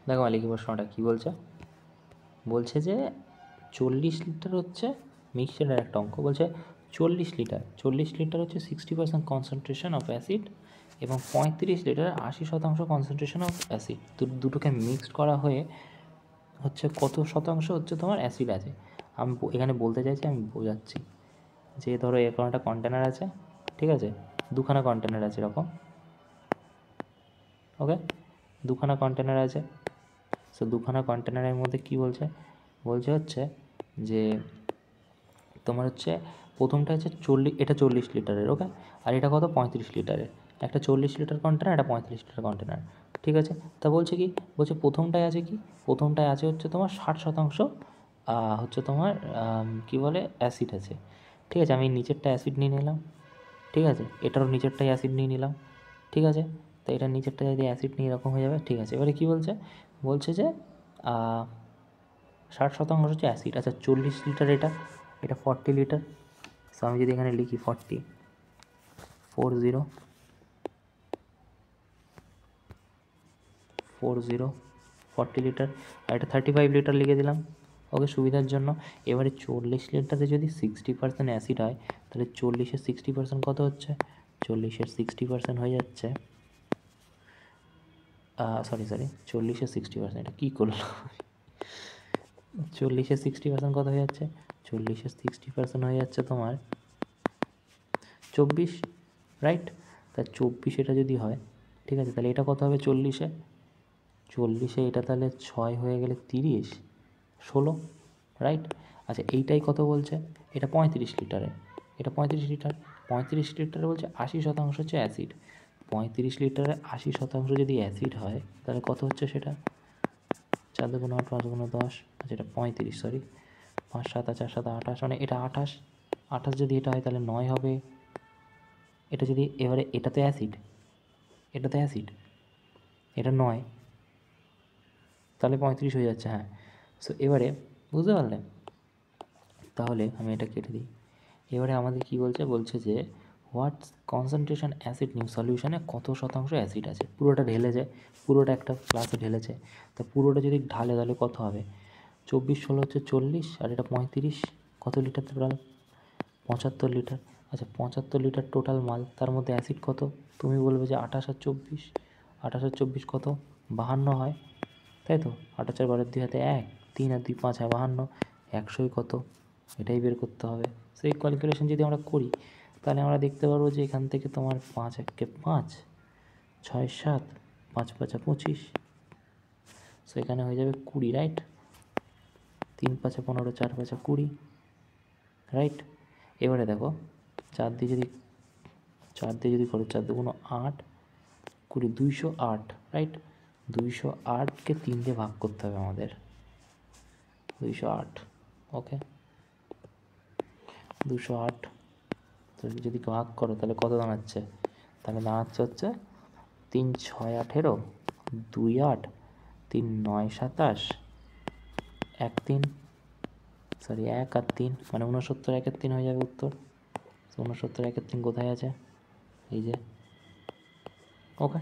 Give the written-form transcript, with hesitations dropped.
দেখো মালিকের প্রশ্নটা কী বলছে, বলছে যে 40 লিটার হচ্ছে মিক্সচারের একটা অঙ্ক, বলছে 40 লিটার হচ্ছে 60% কনসেন্ট্রেশন অফ অ্যাসিড এবং 35 লিটার 80% কনসেন্ট্রেশন অফ অ্যাসিড, দুটোকে মিক্সড করা হয়ে হচ্ছে কত শতাংশ হচ্ছে তোমার অ্যাসিড আছে। আমি এখানে বলতে চাইছি, আমি বোঝাচ্ছি যে ধরো এরকম একটা কন্টেনার আছে, ঠিক আছে, দুখানা কন্টেনার আছে এরকম, ওকে, দুখানা কন্টেনার আছে। সো দুখানা কন্টেনারের মধ্যে কী বলছে, বলছে হচ্ছে যে তোমার হচ্ছে প্রথমটা হচ্ছে 40, এটা 40 লিটারের, ওকে, আর এটা কত 35 লিটারের, একটা 40 লিটার কন্টেনার, একটা 35 লিটার কন্টেনার, ঠিক আছে। তা বলছে কি, বলছে প্রথমটায় আছে কি, প্রথমটায় আছে হচ্ছে তোমার 60% হচ্ছে তোমার কী বলে অ্যাসিড আছে, ঠিক আছে। আমি নিচেরটা অ্যাসিড নিয়ে নিলাম, ঠিক আছে, এটারও নিচেরটাই অ্যাসিড নিয়ে নিলাম, ঠিক আছে। তো এটার নিচেরটা যদি অ্যাসিড নিয়ে এরকম হয়ে যাবে, ঠিক আছে। এবারে কী বলছে, বলছে যে 60% হচ্ছে অ্যাসিড, আচ্ছা 40 লিটার, এটা 40 লিটার। সো আমি যদি এখানে লিখি 40 40 লিটার, আর এটা 35 লিটার লিখে দিলাম, ওকে, সুবিধার জন্য। এবারে 40 লিটারে যদি 60% অ্যাসিড হয়, তাহলে 40-এর 60% কত হচ্ছে, 40-এর 60% হয়ে যাচ্ছে, সরি 40-এর 60%, এটা কী করলো, 40-এর 60% কত হয়ে যাচ্ছে, 40-এর 60% হয়ে যাচ্ছে তোমার 24, রাইট। তা 24 এটা যদি হয়, ঠিক আছে, তাহলে এটা কত হবে 40-এ, এটা তাহলে 6 হয়ে গেলে 30, 16, রাইট। আচ্ছা এইটাই কত বলছে, এটা 35 লিটারে, এটা 35 লিটার, 35 লিটারে বলছে 80% হচ্ছে অ্যাসিড, 35 লিটারে 80% যদি অ্যাসিড হয়, তাহলে কত হচ্ছে সেটা, 4 দুগুণ 8, 5 দুগুণ 10, আচ্ছা এটা 35, সরি, 5 7 4 7 28, মানে এটা 28 যদি এটা হয় তাহলে 9 হবে, এটা যদি, এবারে এটা তো অ্যাসিড, এটা 9, তাহলে 35 হয়ে যাচ্ছে, হ্যাঁ। সো এবারে বুঝতে পারলে, তাহলে আমি এটা কেটে দিই। এবারে আমাদের কি বলছে, বলছে যে হোয়াট কনসেন্ট্রেশন অ্যাসিড নিউ সলিউশনে কত শতাংশ অ্যাসিড আছে, পুরোটা ঢেলে যায়, পুরোটা একটা গ্লাসে ঢেলেছে, তা পুরোটা যদি ঢালে তাহলে কত হবে, 24 16 হচ্ছে 40, আর এটা 35, কত লিটার টোটাল, 75 লিটার। আচ্ছা 75 লিটার টোটাল মাল, তার মধ্যে অ্যাসিড কত, তুমি বলবে যে 28 আর 24, 28 আর 24 কত, 52 হয়, তাই তো, 28 আর 12 2 হাতে 1, 3 আর 2 5 হয় 52, 100 কত, এটাই বের করতে হবে। সেই ক্যালকুলেশন যদি আমরা করি, তাহলে আমরা দেখতে পারবো যে এখান থেকে তোমার 5 1 5, 6 7, 5 5 25, সো এখানে হয়ে যাবে 20, রাইট, 3 5 15, 4 5 20, রাইট। এবারে দেখো 4 দিয়ে যদি করো, 4 দুগুণ 8, 20, 208, রাইট, 208কে 3 দিয়ে ভাগ করতে হবে আমাদের, 208, ওকে, 208 তো যদি ভাগ করো তাহলে কত দাঁড়াচ্ছে, তাহলে দাঁড়াচ্ছে হচ্ছে 3 6 18, 2 8, 3 9 27, 1 3, সরি 1 আর 3, মানে 69 1 3 হয়ে যাবে উত্তর। 69 1 3 কোথায় আছে, এই যে, ওকে।